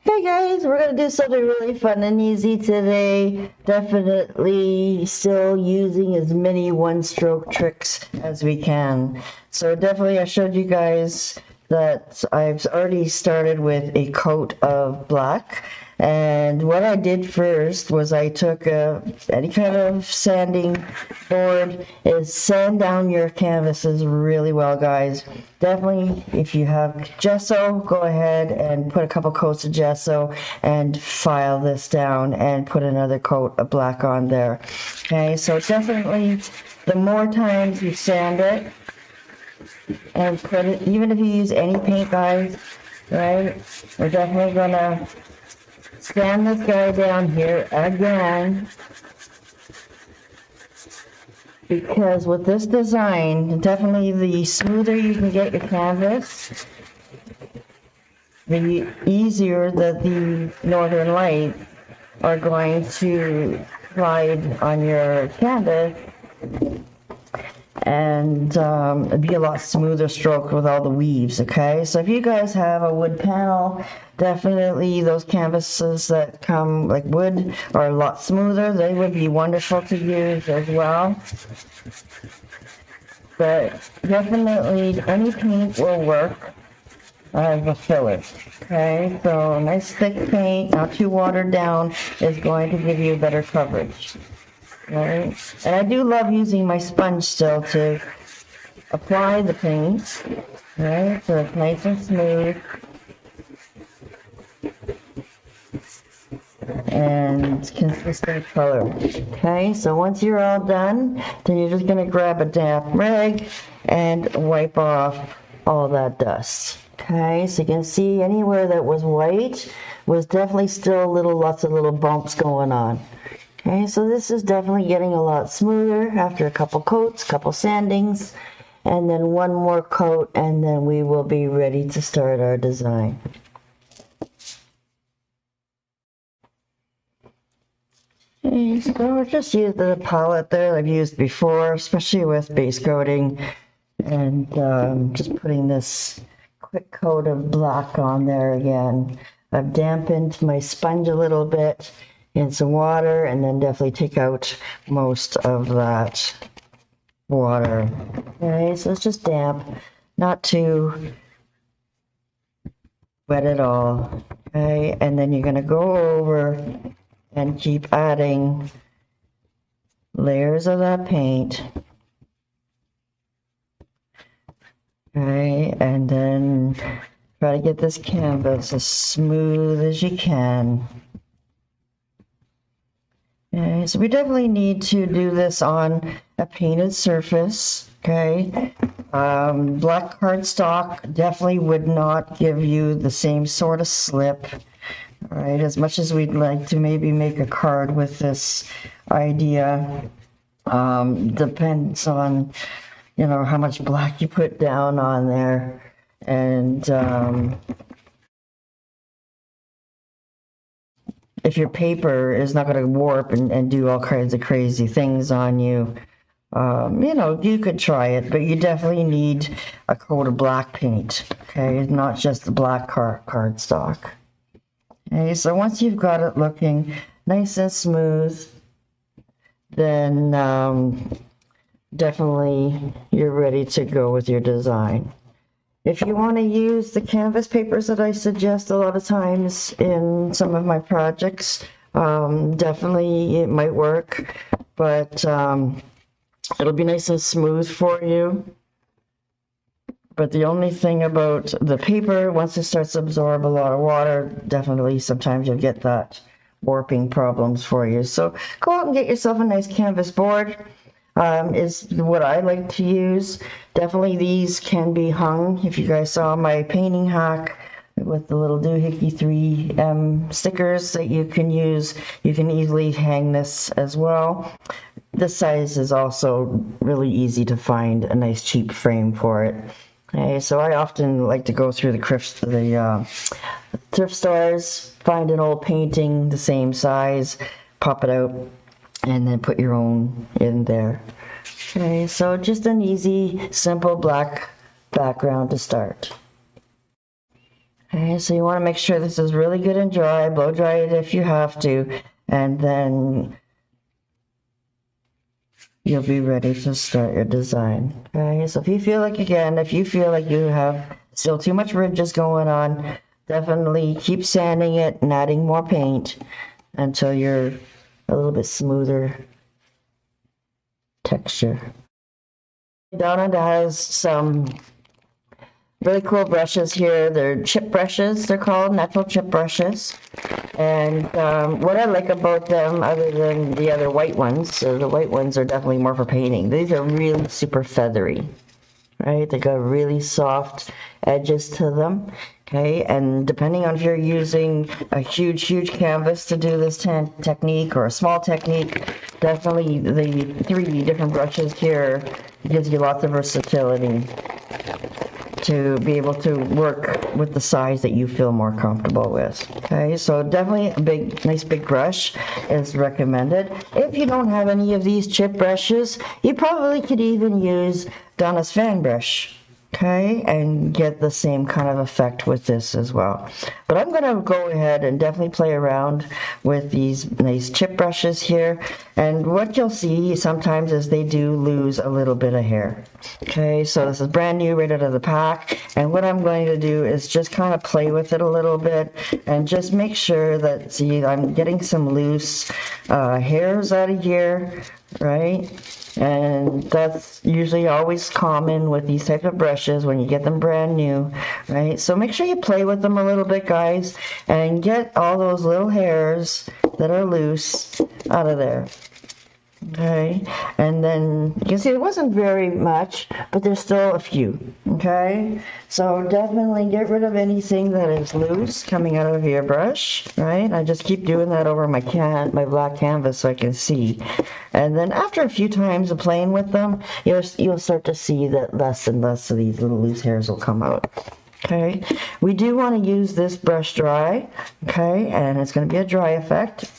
Hey guys, we're going to do something really fun and easy today. Definitely still using as many one-stroke tricks as we can. So definitely I showed you guys that I've already started with a coat of black. And what I did first was I took any kind of sanding board, is sand down your canvases really well, guys. Definitely, if you have gesso, go ahead and put a couple coats of gesso and file this down and put another coat of black on there. Okay, so definitely the more times you sand it and put it, even if you use any paint, guys, right, we're definitely gonna sand this guy down here again, because with this design, definitely the smoother you can get your canvas, the easier that the northern lights are going to glide on your canvas, and it'd be a lot smoother stroke with all the weaves. Okay, so if you guys have a wood panel, definitely those canvases that come like wood are a lot smoother. They would be wonderful to use as well. But definitely any paint will work as a filler. Okay, so a nice thick paint, not too watered down, is going to give you better coverage. Right? And I do love using my sponge still to apply the paint, right? So it's nice and smooth and consistent color. Okay, so once you're all done, then you're just gonna grab a damp rag and wipe off all that dust. Okay, so you can see anywhere that was white was definitely still lots of little bumps going on. Okay, so this is definitely getting a lot smoother after a couple coats, couple sandings, and then one more coat, and then we will be ready to start our design. Okay, so just use the palette there I've used before, especially with base coating, and just putting this quick coat of black on there again. I've dampened my sponge a little bit in some water, and then definitely take out most of that water. Okay, so it's just damp, not too wet at all. Okay, and then you're going to go over and keep adding layers of that paint. Okay, and then try to get this canvas as smooth as you can. Okay, so we definitely need to do this on a painted surface. Okay, black cardstock definitely would not give you the same sort of slip. All right, as much as we'd like to maybe make a card with this idea, depends on, you know, how much black you put down on there, and if your paper is not going to warp and do all kinds of crazy things on you, you know, you could try it, but you definitely need a coat of black paint, okay, not just the black cardstock. Okay, so once you've got it looking nice and smooth, then definitely you're ready to go with your design. If you want to use the canvas papers that I suggest a lot of times in some of my projects, definitely it might work, but it'll be nice and smooth for you. But the only thing about the paper, once it starts to absorb a lot of water, definitely sometimes you'll get that warping problems for you. So go out and get yourself a nice canvas board. Is what I like to use. Definitely these can be hung. If you guys saw my painting hack with the little doohickey 3M stickers that you can use, you can easily hang this as well. This size is also really easy to find a nice cheap frame for it. Okay, so I often like to go through the thrift stores, find an old painting the same size, pop it out, and then put your own in there. Okay, so just an easy, simple black background to start. Okay, so you want to make sure this is really good and dry. Blow dry it if you have to, and then you'll be ready to start your design. Okay, so if you feel like, again, if you feel like you have still too much ridges going on, definitely keep sanding it and adding more paint until you're a little bit smoother texture. Donna has some really cool brushes here. They're chip brushes, they're called natural chip brushes. And what I like about them, other than the other white ones, so the white ones are definitely more for painting. These are really super feathery, right? They got really soft edges to them. Okay, and depending on if you're using a huge canvas to do this technique or a small technique, definitely the 3 different brushes here gives you lots of versatility to be able to work with the size that you feel more comfortable with. Okay, so definitely a nice big brush is recommended. If you don't have any of these chip brushes, you probably could even use Donna's fan brush. Okay, and get the same kind of effect with this as well. But I'm going to go ahead and definitely play around with these nice chip brushes here. And what you'll see sometimes is they do lose a little bit of hair. Okay, so this is brand new right out of the pack. And what I'm going to do is just kind of play with it a little bit and just make sure that, see, I'm getting some loose hairs out of here, right? And that's usually always common with these type of brushes when you get them brand new, right? So make sure you play with them a little bit, guys, and get all those little hairs that are loose out of there. Okay, and then you can see it wasn't very much, but there's still a few. Okay, so definitely get rid of anything that is loose coming out of your brush, right? I just keep doing that over my black canvas so I can see. And then after a few times of playing with them, you'll start to see that less and less of these little loose hairs will come out. Okay, we do want to use this brush dry, okay, and it's going to be a dry effect.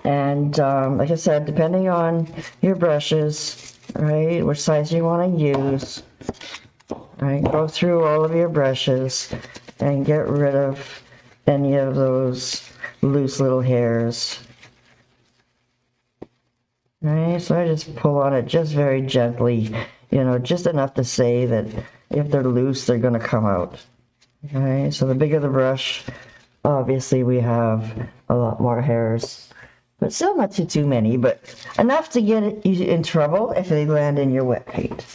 And like I said, depending on your brushes, right, which size you want to use, right, go through all of your brushes and get rid of any of those loose little hairs. Right, so I just pull on it just very gently, you know, just enough to say that if they're loose, they're going to come out. Okay, so the bigger the brush, obviously we have a lot more hairs. But still not too many, but enough to get you in trouble if they land in your wet paint.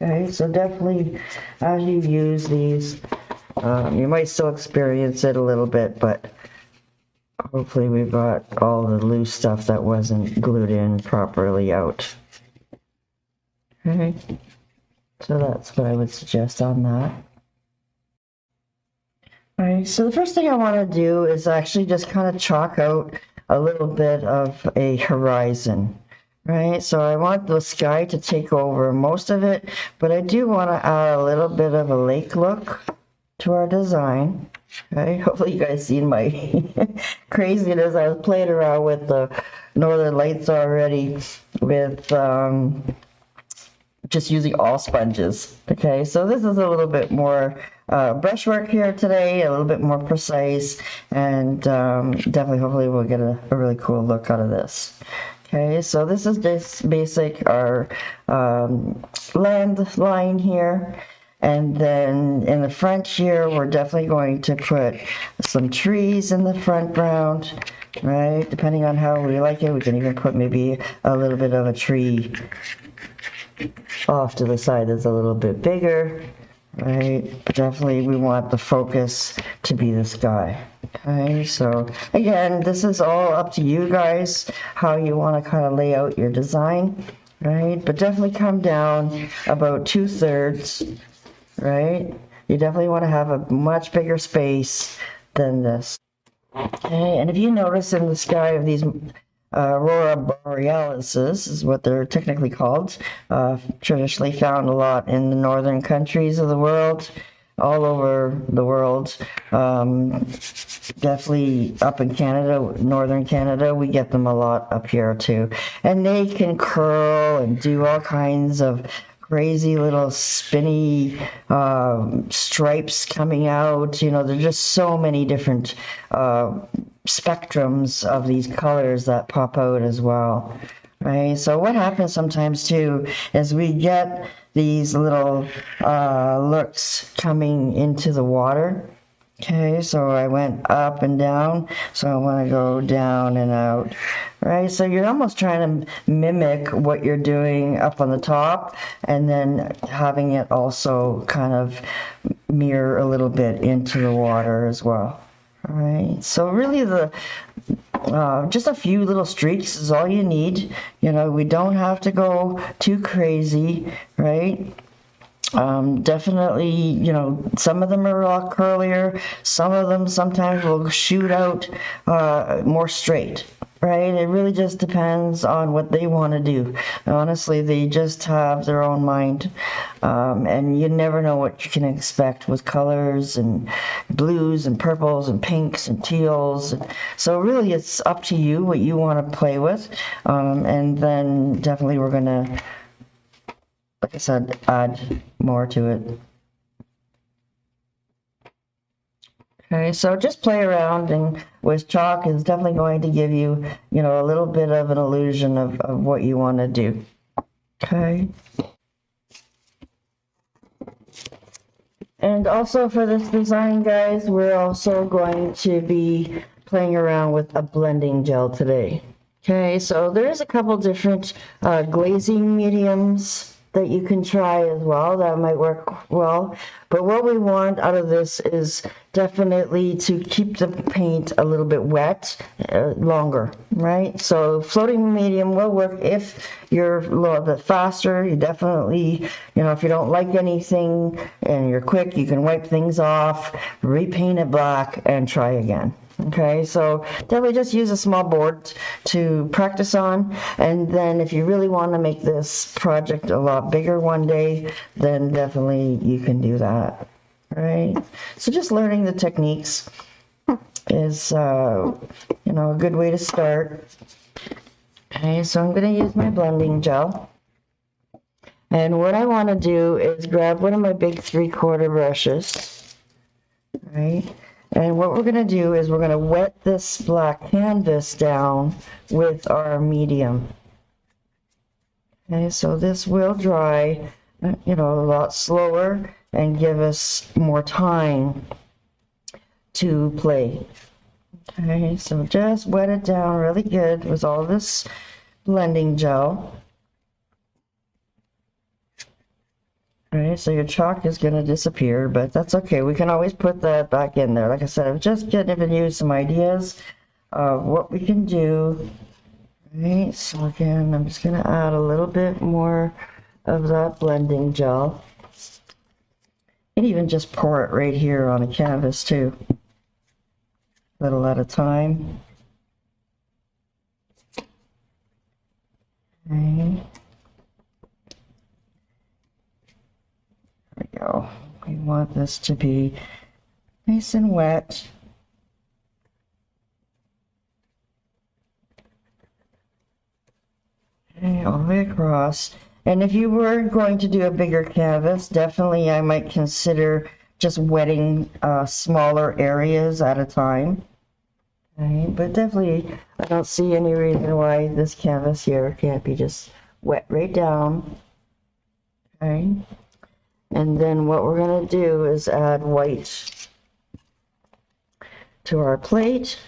Okay, so definitely as you use these, you might still experience it a little bit, but hopefully we've got all the loose stuff that wasn't glued in properly out. Okay, so that's what I would suggest on that. All right, so the first thing I want to do is actually just kind of chalk out a little bit of a horizon, right? So I want the sky to take over most of it, but I do want to add a little bit of a lake look to our design. Okay, hopefully you guys seen my craziness. I was playing around with the northern lights already with just using all sponges. Okay, so this is a little bit more brushwork here today, a little bit more precise, and definitely, hopefully, we'll get a really cool look out of this. Okay, so this is just basic our land line here. And then in the front here, we're definitely going to put some trees in the front ground, right? Depending on how we like it, we can even put maybe a little bit of a tree off to the side that's a little bit bigger, right? But definitely we want the focus to be the sky. Okay, so again, this is all up to you guys, how you want to kind of lay out your design, right? But definitely come down about 2/3, right? You definitely want to have a much bigger space than this. Okay, and if you notice in the sky of these Aurora Borealis is what they're technically called, traditionally found a lot in the northern countries of the world, all over the world. Definitely up in Canada, northern Canada, we get them a lot up here too. And they can curl and do all kinds of crazy little spinny stripes coming out. You know, there's just so many different spectrums of these colors that pop out as well. Right, so what happens sometimes too is we get these little looks coming into the water. Okay, so I went up and down, so I want to go down and out, right? So you're almost trying to mimic what you're doing up on the top, and then having it also kind of mirror a little bit into the water as well. All right, so really just a few little streaks is all you need. You know, we don't have to go too crazy, right? Definitely, you know, some of them are a lot curlier. Some of them sometimes will shoot out more straight, right? It really just depends on what they want to do. Honestly, they just have their own mind. And you never know what you can expect with colors and blues and purples and pinks and teals. So really it's up to you what you want to play with. And then definitely we're going to, like I said, add more to it. Okay, so just play around, and with chalk is definitely going to give you, you know, a little bit of an illusion of what you want to do. Okay. And also for this design, guys, we're also going to be playing around with a blending gel today. Okay, so there's a couple different glazing mediums that you can try as well that might work well, but what we want out of this is definitely to keep the paint a little bit wet longer, right? So floating medium will work if you're a little bit faster. You definitely, you know, if you don't like anything and you're quick, you can wipe things off, repaint it black, and try again. Okay, so definitely just use a small board to practice on, and then if you really want to make this project a lot bigger one day, then definitely you can do that. Right, so just learning the techniques is you know, a good way to start. Okay, so I'm going to use my blending gel, and what I want to do is grab one of my big 3/4 brushes, right? And what we're going to do is we're going to wet this black canvas down with our medium. Okay, so this will dry, you know, a lot slower and give us more time to play. Okay, so just wet it down really good with all this blending gel. Alright, so your chalk is going to disappear, but that's okay. We can always put that back in there. Like I said, I'm just giving you some ideas of what we can do. Alright, so again, I'm just going to add a little bit more of that blending gel. You can even just pour it right here on a canvas too. A little at a time. Okay. There we go. We want this to be nice and wet. Okay, all the way across. And if you were going to do a bigger canvas, definitely I might consider just wetting smaller areas at a time. Okay, but definitely I don't see any reason why this canvas here can't be just wet right down. Okay. And then what we're going to do is add white to our plate.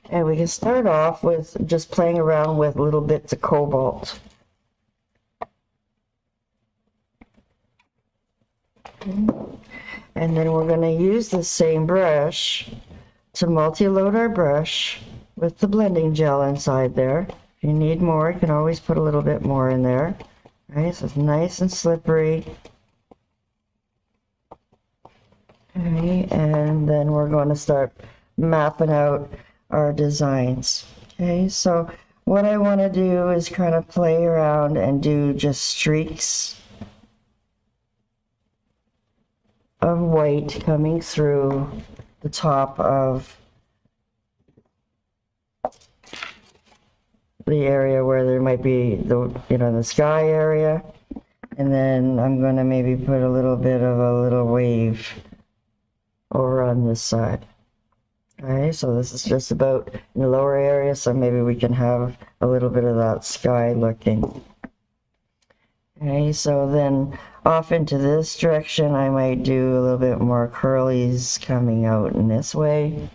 And we can start off with just playing around with little bits of cobalt. Okay. And then we're going to use the same brush to multi-load our brush with the blending gel inside there. If you need more, you can always put a little bit more in there. Right, so it's nice and slippery. Okay, and then we're going to start mapping out our designs. Okay, so what I want to do is kind of play around and do just streaks of white coming through the top of the area where there might be the, you know, the sky area. And then I'm gonna maybe put a little bit of a little wave over on this side. Okay, so this is just about in the lower area, so maybe we can have a little bit of that sky looking. Okay, so then off into this direction, I might do a little bit more curlies coming out in this way.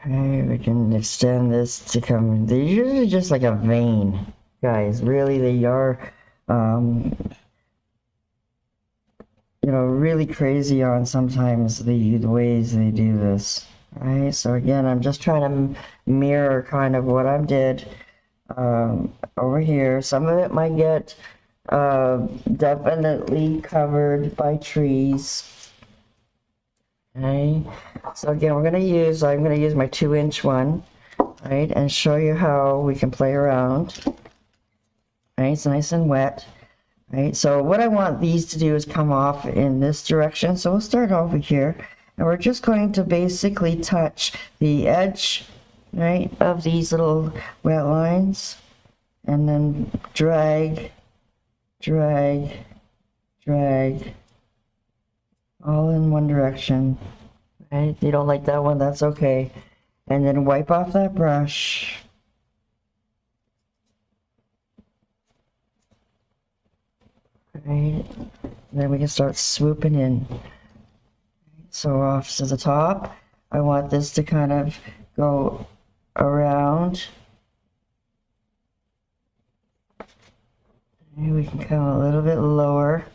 Okay, we can extend this to come, they're usually just like a vein, guys. Really, they are, you know, really crazy on sometimes the ways they do this. Right, so again, I'm just trying to mirror kind of what I did over here. Some of it might get definitely covered by trees. Okay, so again, I'm gonna use my 2-inch one, right, and show you how we can play around. Right, it's nice and wet. Right, so what I want these to do is come off in this direction. So we'll start over here, and we're just going to basically touch the edge, right, of these little wet lines, and then drag, drag, drag, all in one direction. Right, if you don't like that one, that's okay. And then wipe off that brush. Right, and then we can start swooping in. So off to the top, I want this to kind of go around. And we can come a little bit lower.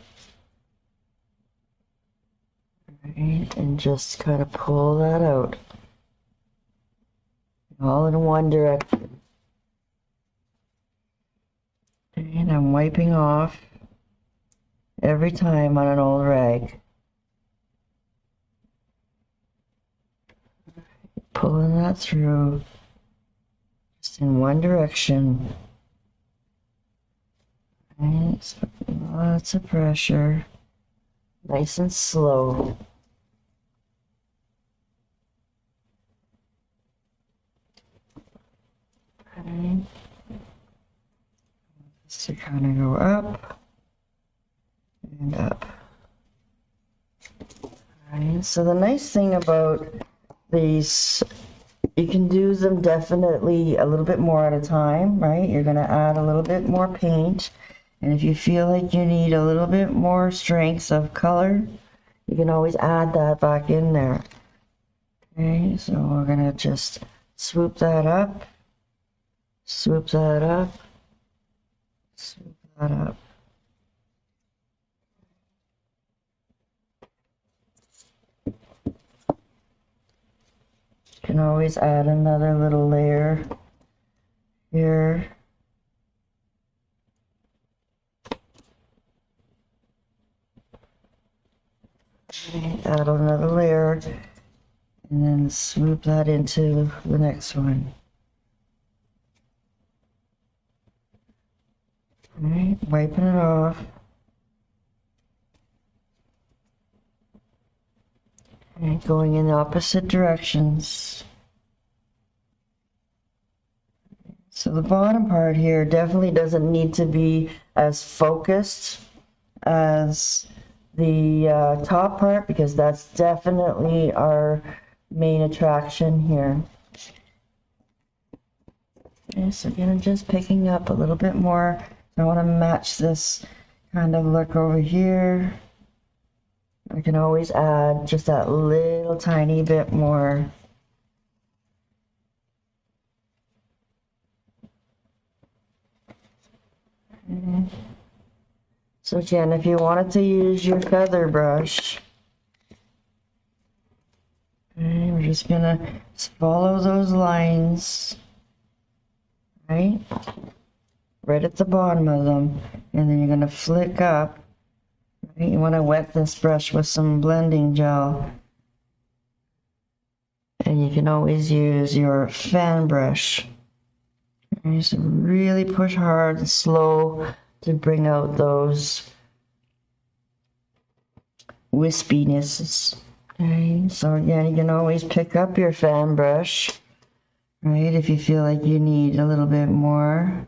Right, and just kind of pull that out. All in one direction. And I'm wiping off every time on an old rag. Pulling that through, just in one direction. Right, so lots of pressure, nice and slow. Okay. Just to kind of go up and up. Alright, so the nice thing about these, you can do them definitely a little bit more at a time, right? You're going to add a little bit more paint, and if you feel like you need a little bit more strength of color, you can always add that back in there. Okay, so we're going to just swoop that up, swoop that up, swoop that up. You can always add another little layer here. Add another layer, and then swoop that into the next one. All right, wiping it off. And going in the opposite directions. So the bottom part here definitely doesn't need to be as focused as the top part, because that's definitely our main attraction here. Okay, so again, I'm just picking up a little bit more. I want to match this kind of look over here. I can always add just that little tiny bit more. Okay. So again, if you wanted to use your feather brush, okay, we're just gonna follow those lines, right at the bottom of them, and then you're gonna flick up. Right? You want to wet this brush with some blending gel, and you can always use your fan brush. Okay, so really push hard and slow to bring out those wispiness. Okay, so again, you can always pick up your fan brush right? If you feel like you need a little bit more.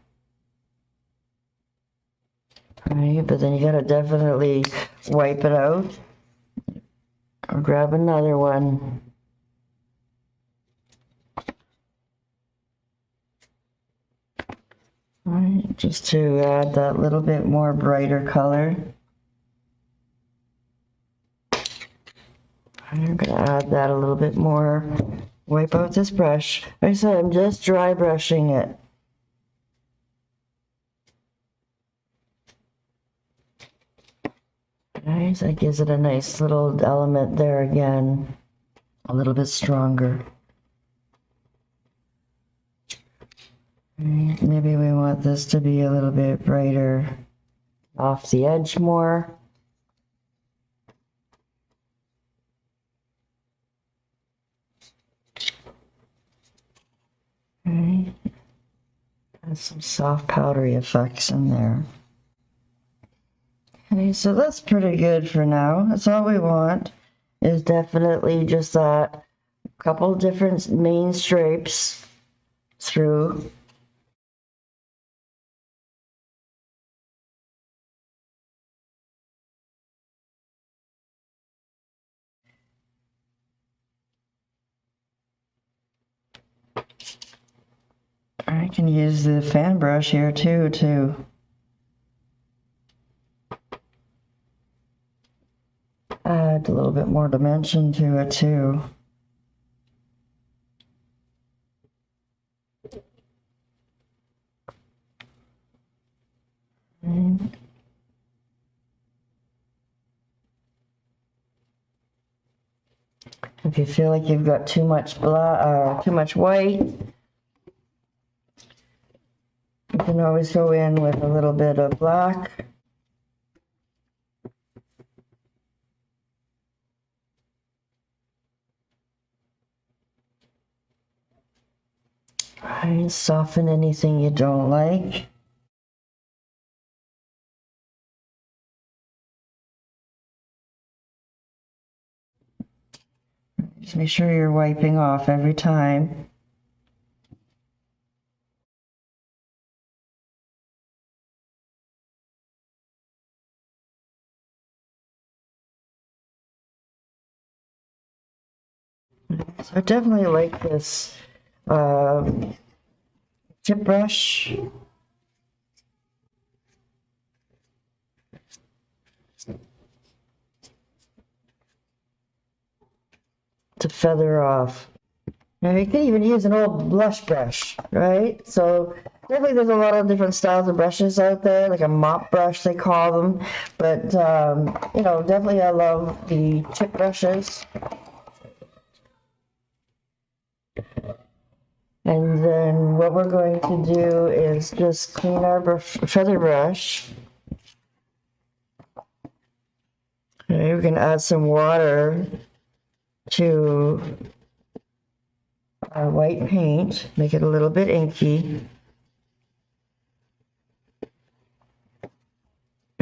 Right, but then you gotta definitely wipe it out or grab another one. Right, just to add that little bit more brighter color. I'm gonna add that a little bit more. Wipe out this brush. Like I said, I'm just dry brushing it. Right, so that gives it a nice little element there again, a little bit stronger. Right, maybe we want this to be a little bit brighter off the edge more. Right. Add some soft powdery effects in there. Okay, so that's pretty good for now. That's all we want, is definitely just that couple different main stripes through. I can use the fan brush here too to add a little bit more dimension to it too. If you feel like you've got too much black, too much white, you can always go in with a little bit of black. Right, soften anything you don't like. Just make sure you're wiping off every time. So I definitely like this chip brush. To feather off. Now you can even use an old blush brush, right? So definitely there's a lot of different styles of brushes out there, like a mop brush they call them. But you know, definitely I love the chip brushes. And then what we're going to do is just clean our feather brush. Okay, we're going to add some water to our white paint, make it a little bit inky.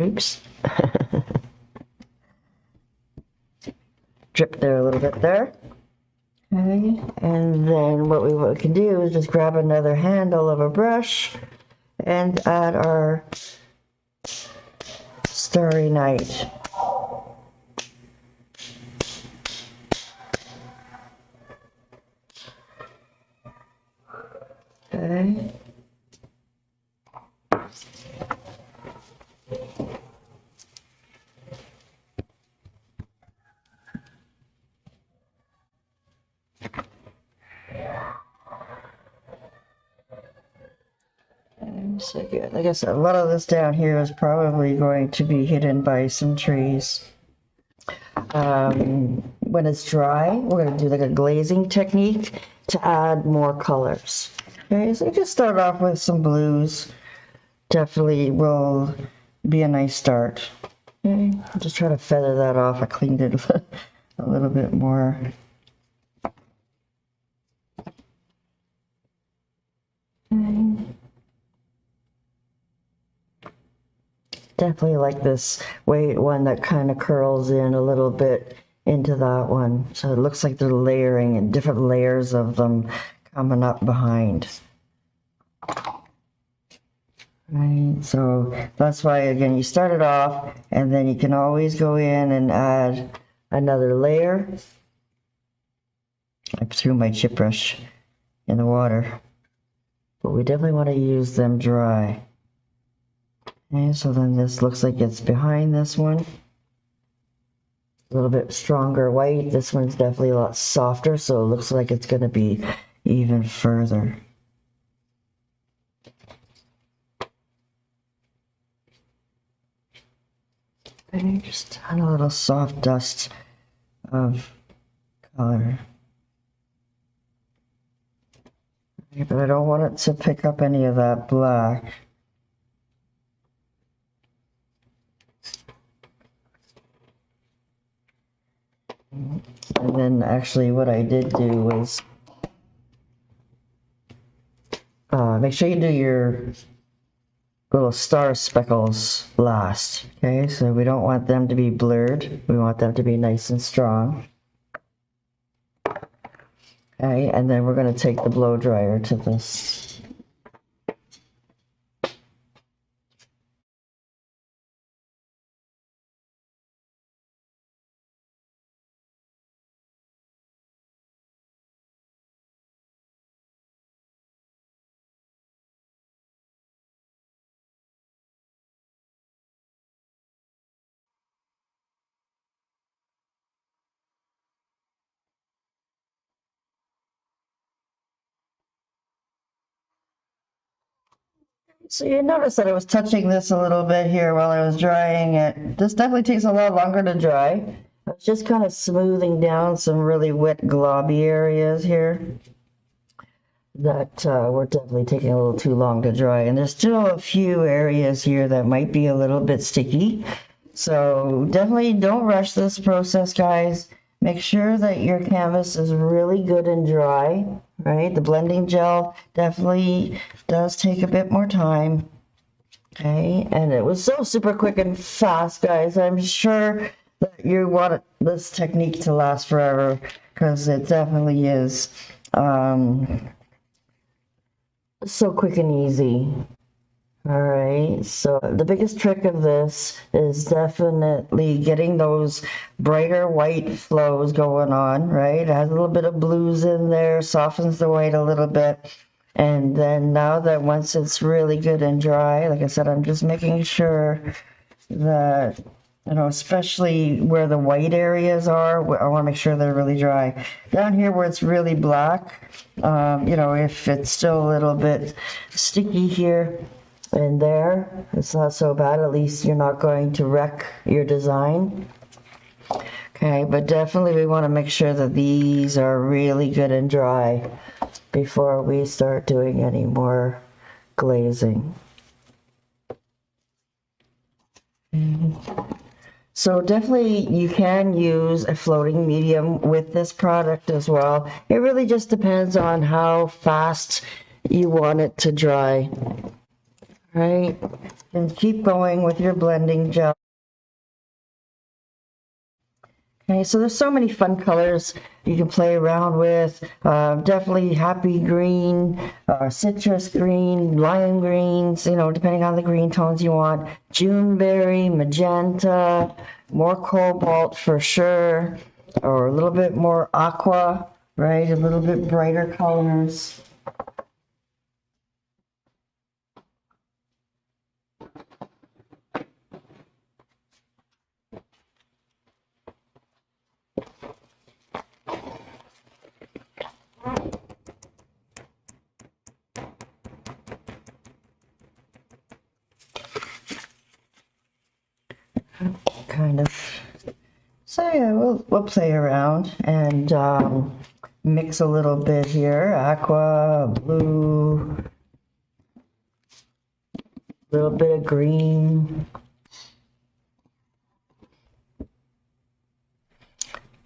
Oops. Drip there a little bit there. Okay, and then what we can do is just grab another handle of a brush and add our Starry Night. Okay. So good. Like I said, a lot of this down here is probably going to be hidden by some trees. When it's dry, we're going to do like a glazing technique to add more colors. Okay, so you just start off with some blues. Definitely will be a nice start. Okay, I'll just try to feather that off. I cleaned it a little bit more. Okay. Definitely like this one that kind of curls in a little bit into that one. So it looks like they're layering and different layers of them coming up behind. Right, so that's why, again, you start it off, and then you can always go in and add another layer. I threw my chip brush in the water, but we definitely want to use them dry. Okay, so then this looks like it's behind this one. A little bit stronger white. This one's definitely a lot softer, so it looks like it's going to be even further. And just add a little soft dust of color. Okay, but I don't want it to pick up any of that black. And then actually what I did do was make sure you do your little star speckles last. Okay, so we don't want them to be blurred. We want them to be nice and strong. Okay, and then we're going to take the blow dryer to this. So you notice that I was touching this a little bit here while I was drying it. This definitely takes a lot longer to dry. I was just kind of smoothing down some really wet globby areas here that were definitely taking a little too long to dry. And there's still a few areas here that might be a little bit sticky. So definitely don't rush this process, guys. Make sure that your canvas is really good and dry, right? The blending gel definitely does take a bit more time. Okay, and it was so super quick and fast, guys. I'm sure that you want this technique to last forever, because it definitely is so quick and easy. All right, so the biggest trick of this is definitely getting those brighter white flows going on, right? It has a little bit of blues in there, softens the white a little bit. And then now that once it's really good and dry, like I said, I'm just making sure that, you know, especially where the white areas are, I want to make sure they're really dry. Down here where it's really black, you know, if it's still a little bit sticky here, and there, it's not so bad. At least you're not going to wreck your design. Okay, but definitely we want to make sure that these are really good and dry before we start doing any more glazing. So definitely you can use a floating medium with this product as well. It really just depends on how fast you want it to dry. Right, and keep going with your blending gel. Okay, so there's so many fun colors you can play around with. Definitely happy green, citrus green, lime greens, you know, depending on the green tones you want. Juneberry, magenta, more cobalt for sure, or a little bit more aqua, right? A little bit brighter colors. Kind of. So yeah, we'll play around and mix a little bit here. Aqua, blue, a little bit of green.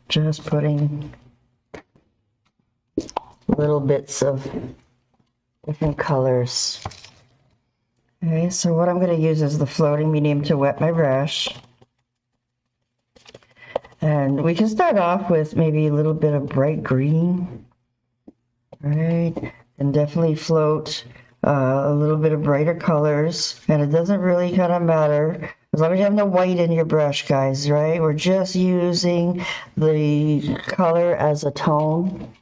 Just putting little bits of different colors. Okay, so what I'm going to use is the floating medium to wet my brush. And we can start off with maybe a little bit of bright green. right? And definitely float a little bit of brighter colors, and it doesn't really kind of matter as long as you have no white in your brush, guys, right? We're just using the color as a tone.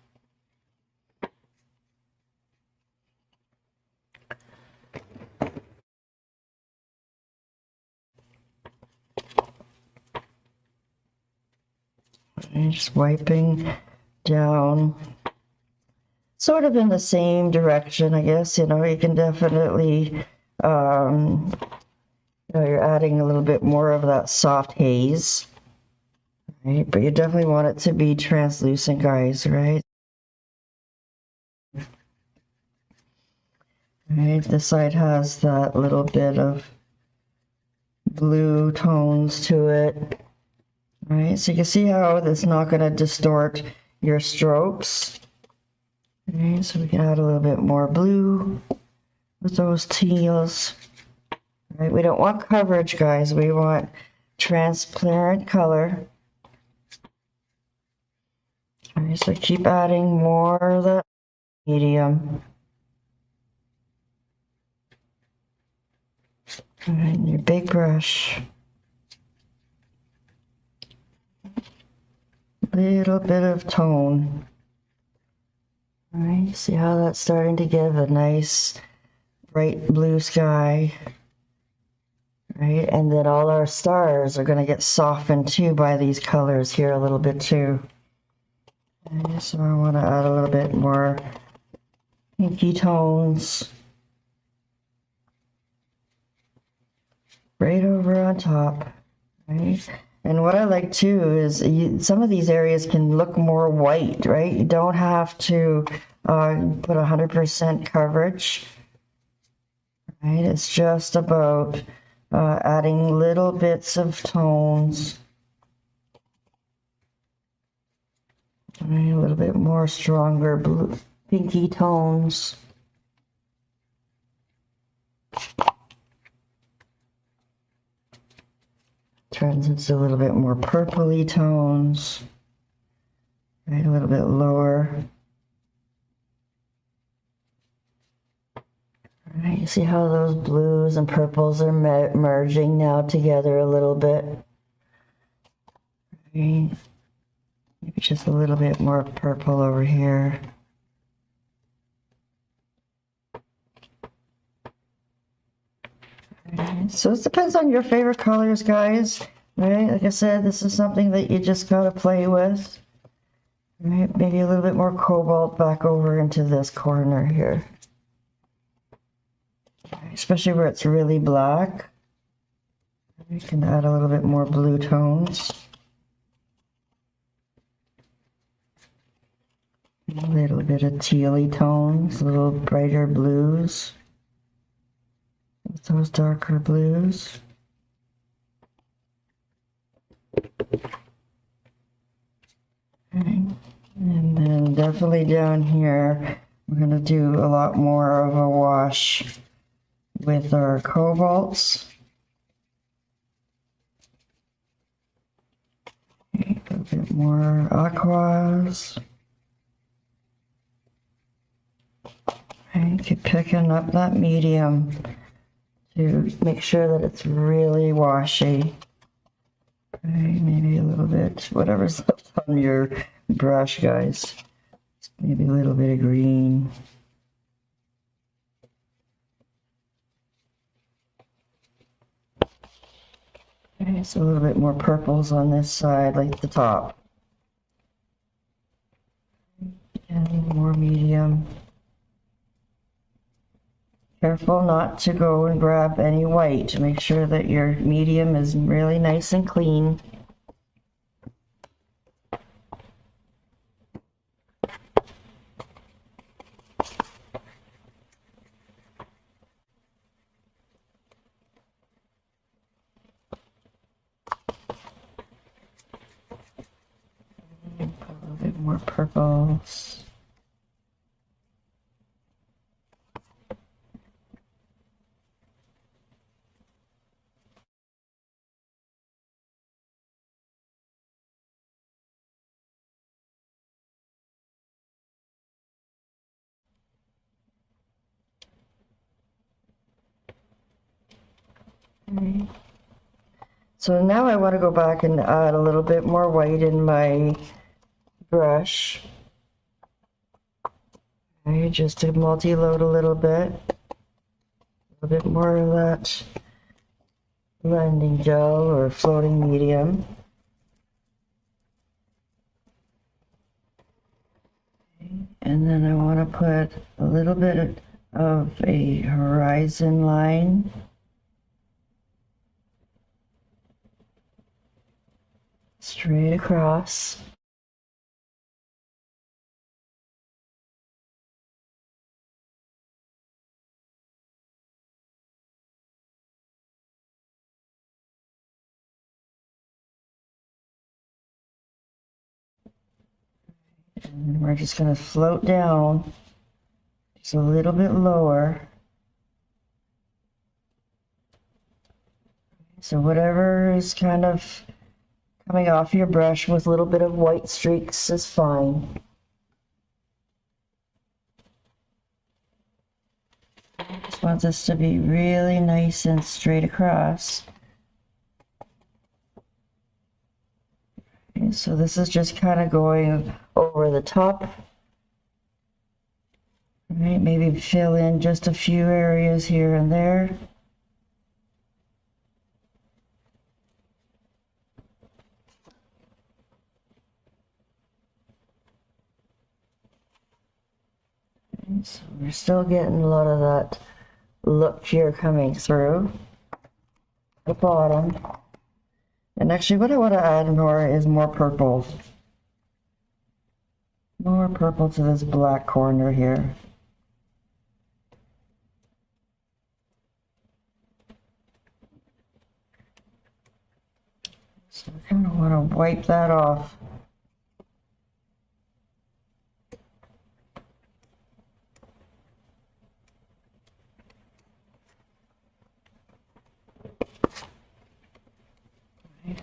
And just wiping down sort of in the same direction, I guess. You know, you can definitely, you know, you're adding a little bit more of that soft haze, right? But you definitely want it to be translucent, guys, right? Right, this side has that little bit of blue tones to it, right? So you can see how it's not going to distort your strokes. Okay, so we can add a little bit more blue with those teals. Right, we don't want coverage, guys. We want transparent color. All right, so keep adding more of the medium. All right, and your big brush. Little bit of tone. All right, see how that's starting to give a nice bright blue sky, right? And then all our stars are going to get softened too by these colors here a little bit too. Okay, so I want to add a little bit more pinky tones right over on top, right? And what I like too is some of these areas can look more white, right? You don't have to put 100% coverage, right? It's just about adding little bits of tones, right? A little bit more stronger blue, pinky tones. Turns into a little bit more purpley tones, right? A little bit lower. All right, you see how those blues and purples are merging now together a little bit. Right. Maybe just a little bit more purple over here. Right. So it depends on your favorite colors, guys. Right, like I said, this is something that you just gotta play with. Right, maybe a little bit more cobalt back over into this corner here. Especially where it's really black. You can add a little bit more blue tones. A little bit of tealy tones, a little brighter blues. With those darker blues. Okay. And then definitely down here, we're going to do a lot more of a wash with our cobalts. Okay, a little bit more aquas. And keep picking up that medium to make sure that it's really washy. Okay, maybe a little bit, whatever's left on your brush, guys. Maybe a little bit of green. Okay, so a little bit more purples on this side, like the top. And more medium. Careful not to go and grab any white. Make sure that your medium is really nice and clean. Put a little bit more purples. Okay. So now I want to go back and add a little bit more white in my brush. Okay, just to multi-load a little bit more of that blending gel or floating medium. And then I want to put a little bit of a horizon line. Straight across. And we're just going to float down just a little bit lower. So whatever is kind of coming off your brush with a little bit of white streaks is fine. I just want this to be really nice and straight across. Okay, so this is just kind of going over the top. Right, maybe fill in just a few areas here and there. Okay, so we're still getting a lot of that look here coming through the bottom. And actually what I want to add more is more purple. More purple to this black corner here. So I kind of want to wipe that off.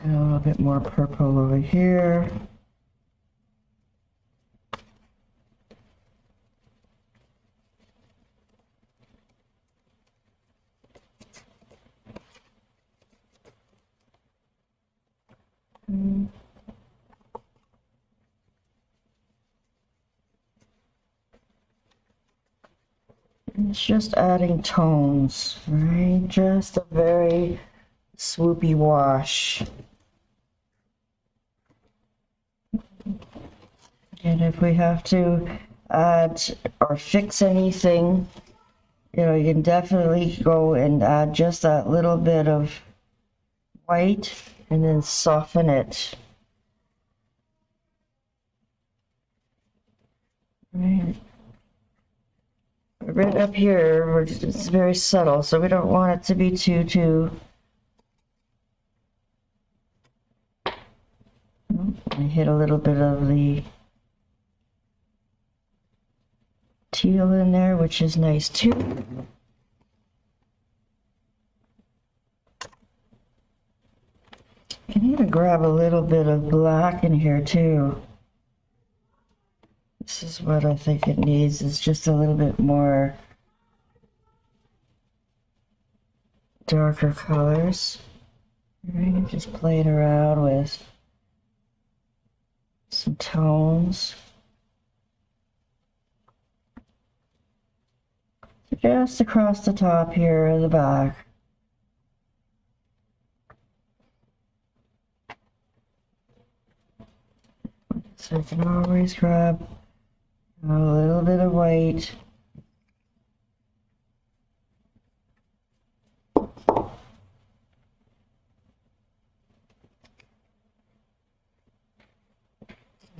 And a little bit more purple over here. It's just adding tones, right? Just a very swoopy wash. And if we have to add or fix anything, you know, you can definitely go and add just that little bit of white and then soften it. Right. Right up here, it's very subtle, so we don't want it to be too. I hit a little bit of the teal in there, which is nice too. You can even grab a little bit of black in here too. This is what I think it needs, is just a little bit more darker colors. Right, just playing around with some tones. Just across the top here and the back. So I can always grab a little bit of white.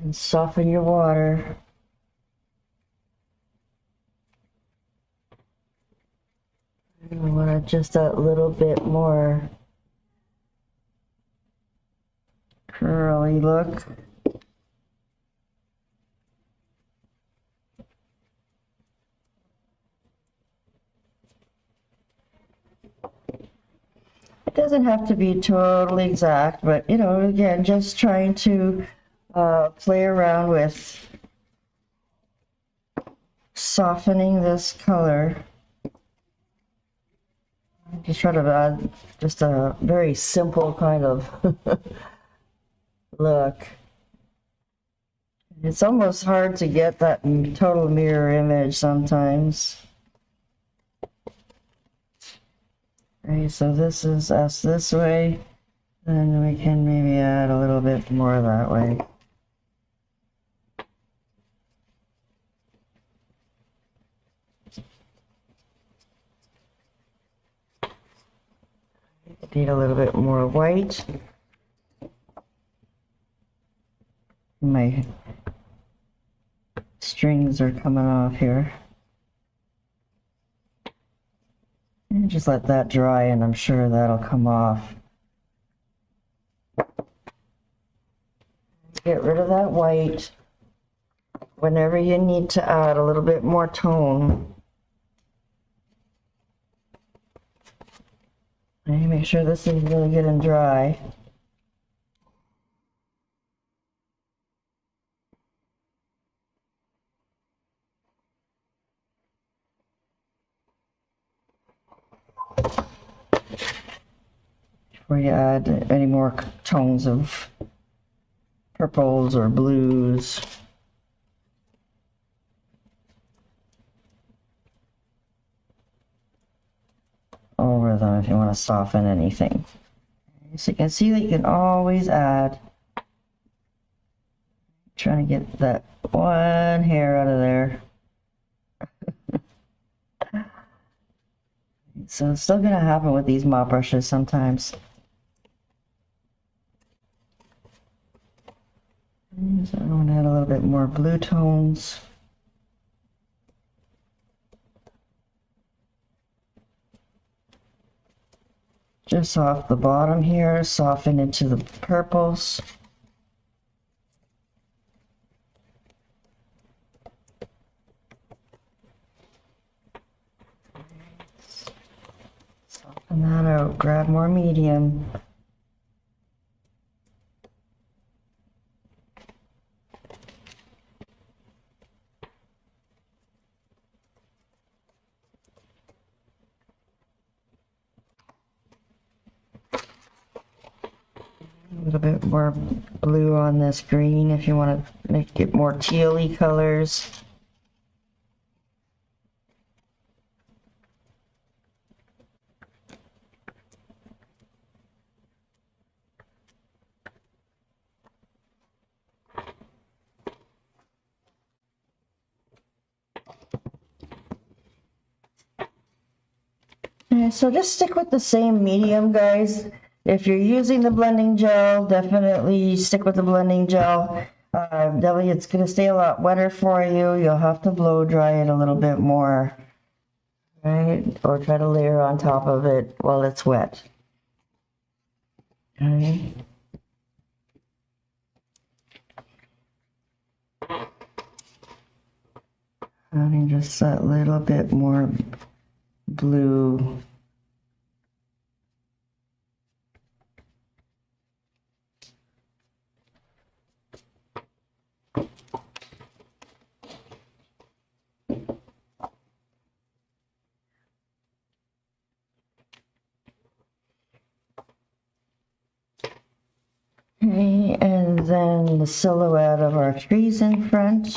And soften your water. I want just that little bit more curly look. It doesn't have to be totally exact, but you know, again, just trying to play around with softening this color. just try to add just a very simple kind of look. It's almost hard to get that total mirror image sometimes. Okay, so this is us this way, then we can maybe add a little bit more that way. Need a little bit more white. My strings are coming off here. And just let that dry and I'm sure that'll come off. Get rid of that white. Whenever you need to add a little bit more tone, and make sure this is really good and dry. Before you add any more tones of purples or blues. Over them if you want to soften anything. So you can see that you can always add. Trying to get that one hair out of there. So it's still going to happen with these mop brushes sometimes. So I'm going to add a little bit more blue tones. Just off the bottom here, soften into the purples. Soften that out, grab more medium. A little bit more blue on this green if you want to make it more teal-y colors. So just stick with the same medium, guys. If you're using the blending gel, definitely stick with the blending gel. Definitely it's going to stay a lot wetter for you. You'll have to blow dry it a little bit more, right? Or try to layer on top of it while it's wet. Okay. Adding just that little bit more blue. Okay, and then the silhouette of our trees in front.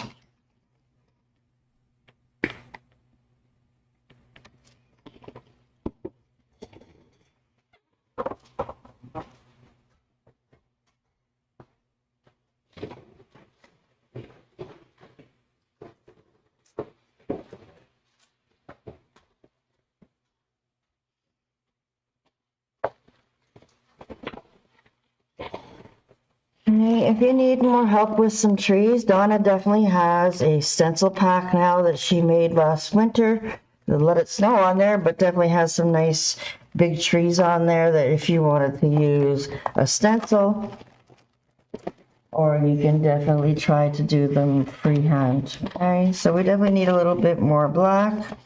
If you need more help with some trees, Donna definitely has a stencil pack now that she made last winter. Let it snow on there, but definitely has some nice big trees on there that if you wanted to use a stencil, or you can definitely try to do them freehand. Okay, so we definitely need a little bit more black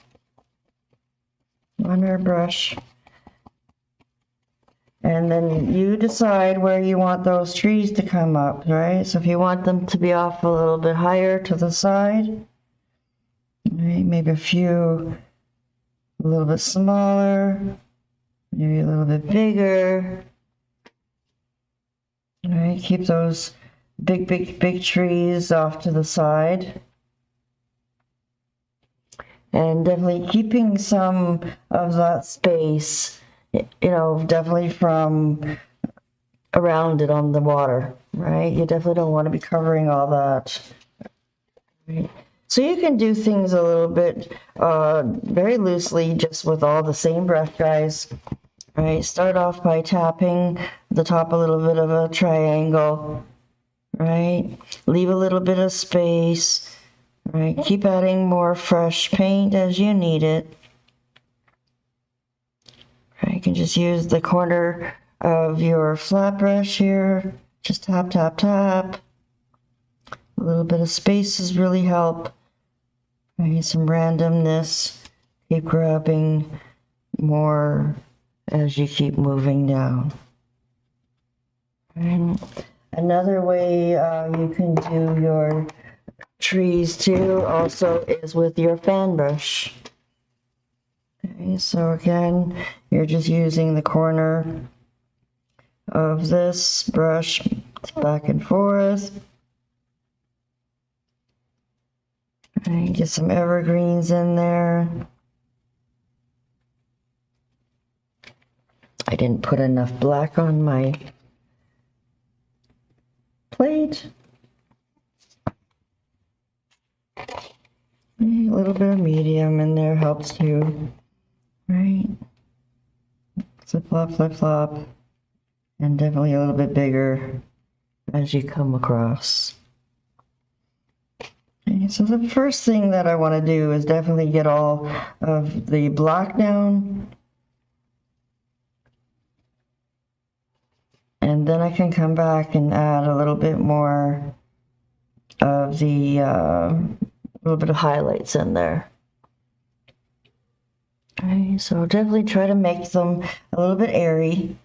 on our brush. And then you decide where you want those trees to come up, right? So if you want them to be off a little bit higher to the side, right? Maybe a few a little bit smaller. maybe a little bit bigger. All right, keep those big trees off to the side. And definitely keeping some of that space, you know, definitely from around it on the water, right? You definitely don't want to be covering all that. Right? So you can do things a little bit very loosely, just with all the same brush, guys. Right? Start off by tapping the top a little bit of a triangle, right? Leave a little bit of space. Right, keep adding more fresh paint as you need it. Right, you can just use the corner of your flat brush here. Just tap, tap, tap. A little bit of spaces really help. Right, some randomness. Keep grabbing more as you keep moving down. And another way you can do your trees too also is with your fan brush. Okay, so again, you're just using the corner of this brush back and forth. Okay, get some evergreens in there. I didn't put enough black on my plate. A little bit of medium in there helps too, right? Flip flop, flip flop, and definitely a little bit bigger as you come across. Okay, so the first thing that I want to do is definitely get all of the black down, and then I can come back and add a little bit more of the little bit of highlights in there. Okay, so definitely try to make them a little bit airy.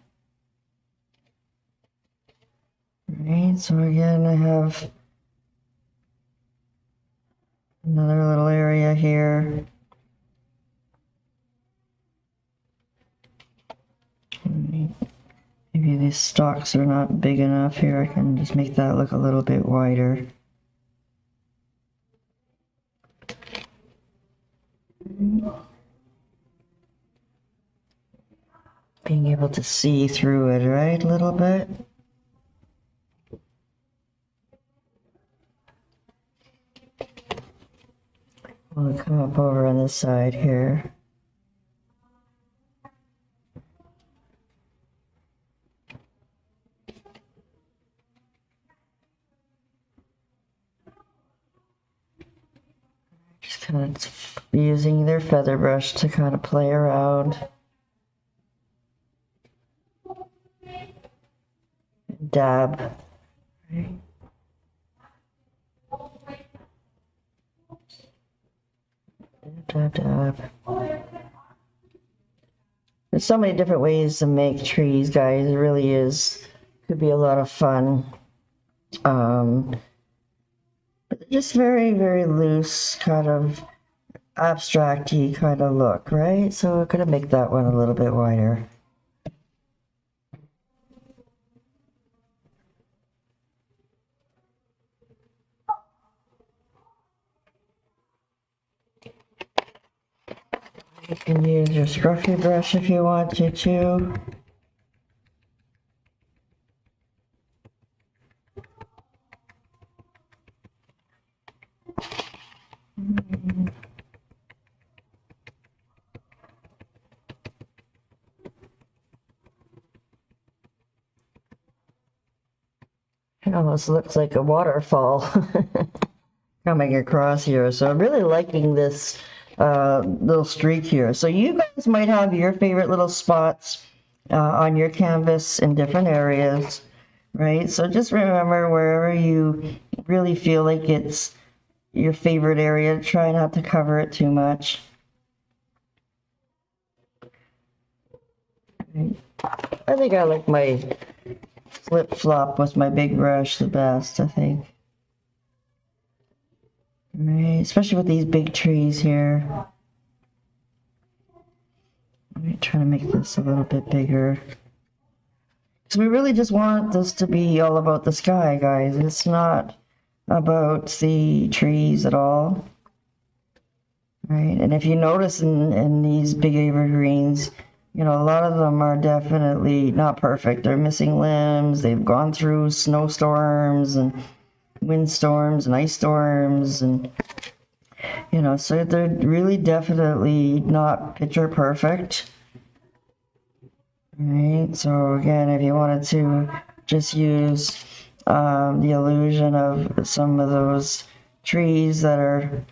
Right, so again, I have another little area here. Maybe these stalks are not big enough here. I can just make that look a little bit wider. Being able to see through it, right, a little bit. We'll come up over on this side here. Just kind of using their feather brush to kind of play around. Dab. Right. Dab, dab. There's so many different ways to make trees, guys. It really is. Could be a lot of fun. But just very, very loose, kind of abstract-y kind of look, right? So we're gonna make that one a little bit wider. You can use your scruffy brush if you want to too. It almost looks like a waterfall coming across here. So I'm really liking this little streak here. So you guys might have your favorite little spots on your canvas in different areas, right? So just remember, wherever you really feel like it's your favorite area, try not to cover it too much. Right. I think I like my flip-flop with my big brush the best, I think. Right, especially with these big trees here. Try to make this a little bit bigger. So we really just want this to be all about the sky, guys. It's not about the trees at all. Right? And if you notice in these big evergreens, you know, a lot of them are definitely not perfect. They're missing limbs. They've gone through snowstorms and windstorms and ice storms, and you know, so they're really definitely not picture perfect. Right, so again, if you wanted to just use the illusion of some of those trees that are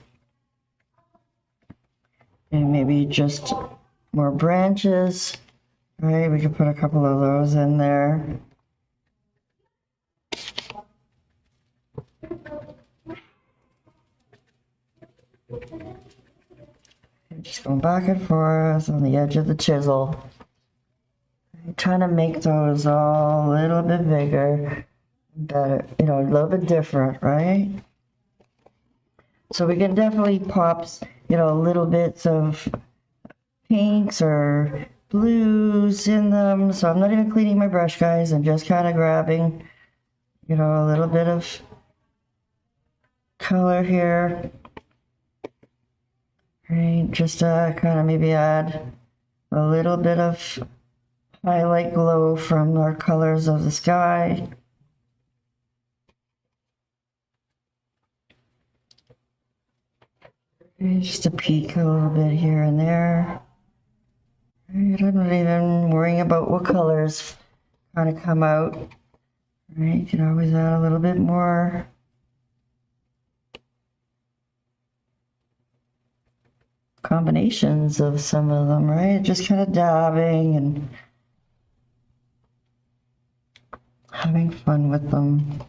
and maybe just more branches, right? We could put a couple of those in there. Just going back and forth on the edge of the chisel. Trying to make those all a little bit bigger, better, you know, a little bit different, right? So we can definitely pop, you know, little bits of pinks or blues in them. So I'm not even cleaning my brush, guys. I'm just kind of grabbing, you know, a little bit of color here. Right, just kind of maybe add a little bit of highlight glow from our colors of the sky. Just a peek a little bit here and there. Right, I'm not even worrying about what colors kind of come out. Right, you can always add a little bit more. Combinations of some of them, right? Just kind of dabbing and having fun with them.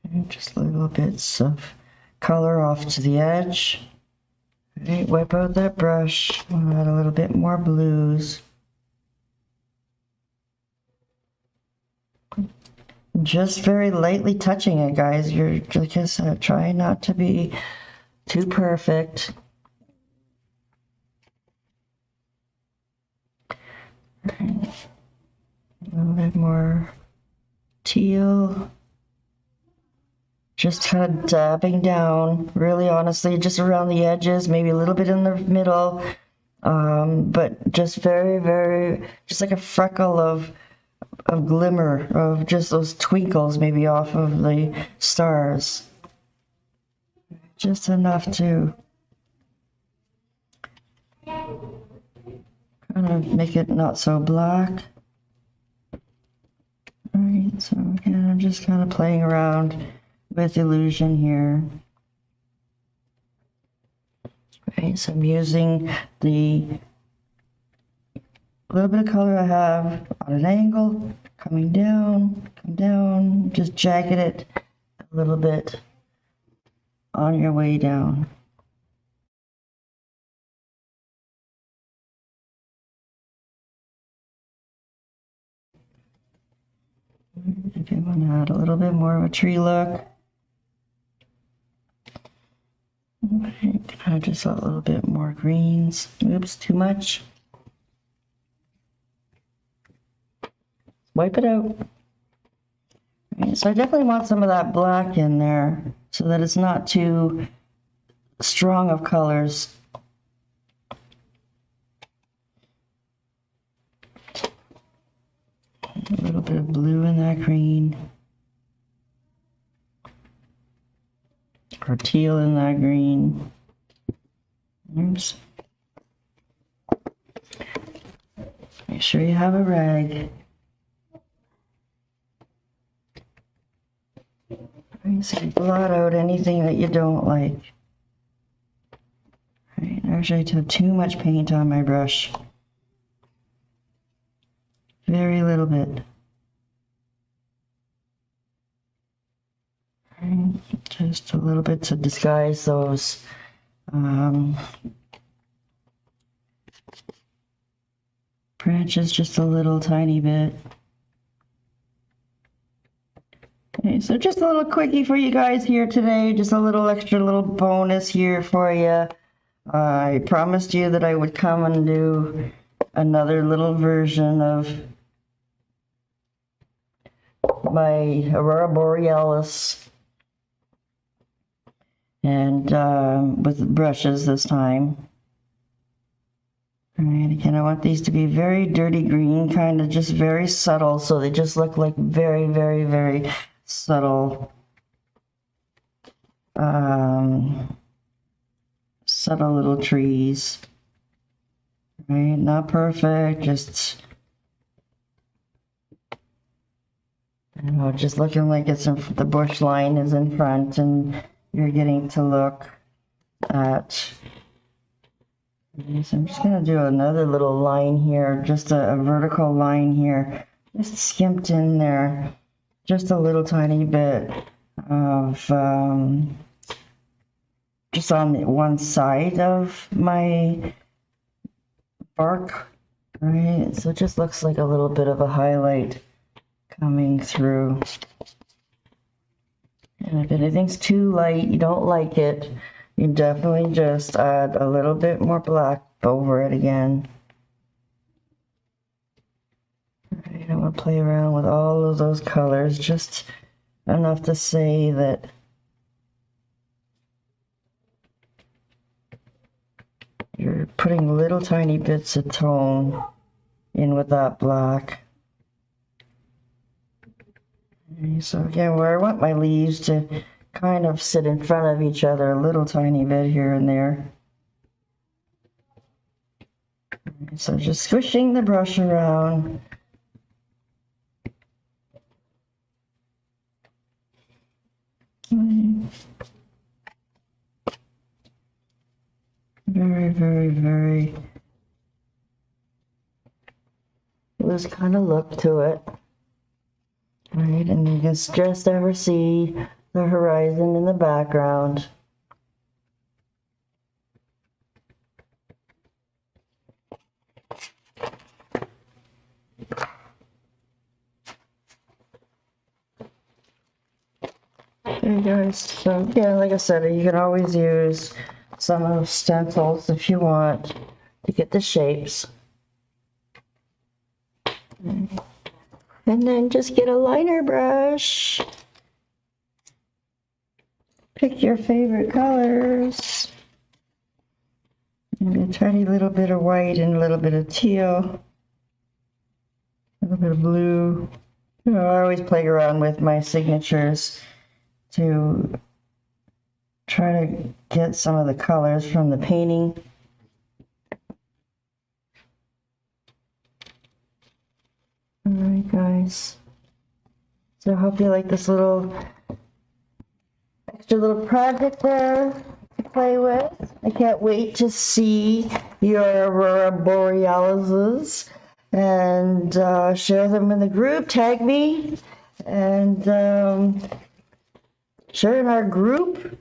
And just little bits of color off to the edge. Right, wipe out that brush. We'll add a little bit more blues. Just very lightly touching it, guys. You're just trying not to be too perfect. Right. A little bit more teal. Just kind of dabbing down, really honestly, just around the edges, maybe a little bit in the middle, but just very, very, just like a freckle of glimmer, of just those twinkles maybe off of the stars. Just enough to kind of make it not so black. All right, so again, I'm just kind of playing around with illusion here. Right, so I'm using the little bit of color I have on an angle, coming down, come down, just jagged it a little bit on your way down. If you want to add a little bit more of a tree look. Kind of just a little bit more greens. Oops, too much. Wipe it out. Right, so I definitely want some of that black in there so that it's not too strong of colors. A little bit of blue in that green. Or teal in that green. Oops. Make sure you have a rag. So blot out anything that you don't like. Right, actually I have too much paint on my brush. Very little bit. Right, just a little bit to disguise those branches just a little tiny bit. Okay, so just a little quickie for you guys here today, just a little extra little bonus here for you. I promised you that I would come and do another little version of my Aurora Borealis, and with brushes this time. All right, again, I want these to be very dirty green, kind of just very subtle, so they just look like very, very, very subtle, subtle little trees. Right, not perfect, just, I don't know, just looking like it's in, the bush line is in front, and you're getting to look at. So I'm just going to do another little line here, just a vertical line here, just skimped in there, just a little tiny bit of just on one side of my bark, right? So it just looks like a little bit of a highlight coming through. And if anything's too light, you don't like it, you definitely just add a little bit more black over it again. Right, I'm going to play around with all of those colors, just enough to say that you're putting little tiny bits of tone in with that black. Okay, so again, where I want my leaves to kind of sit in front of each other a little tiny bit here and there. Okay, so just squishing the brush around. Okay. Very, very, very loose kind of look to it. Right, and you can just ever see the horizon in the background. There you go. So yeah, like I said, you can always use some of those stencils if you want to get the shapes. And then just get a liner brush. Pick your favorite colors. Maybe a tiny little bit of white and a little bit of teal. A little bit of blue. You know, I always play around with my signatures to try to get some of the colors from the painting. All right, guys. So I hope you like this little extra little project there to play with. I can't wait to see your Aurora Borealises and share them in the group. Tag me and share in our group.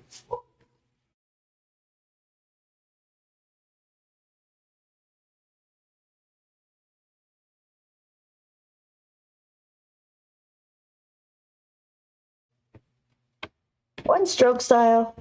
One stroke style.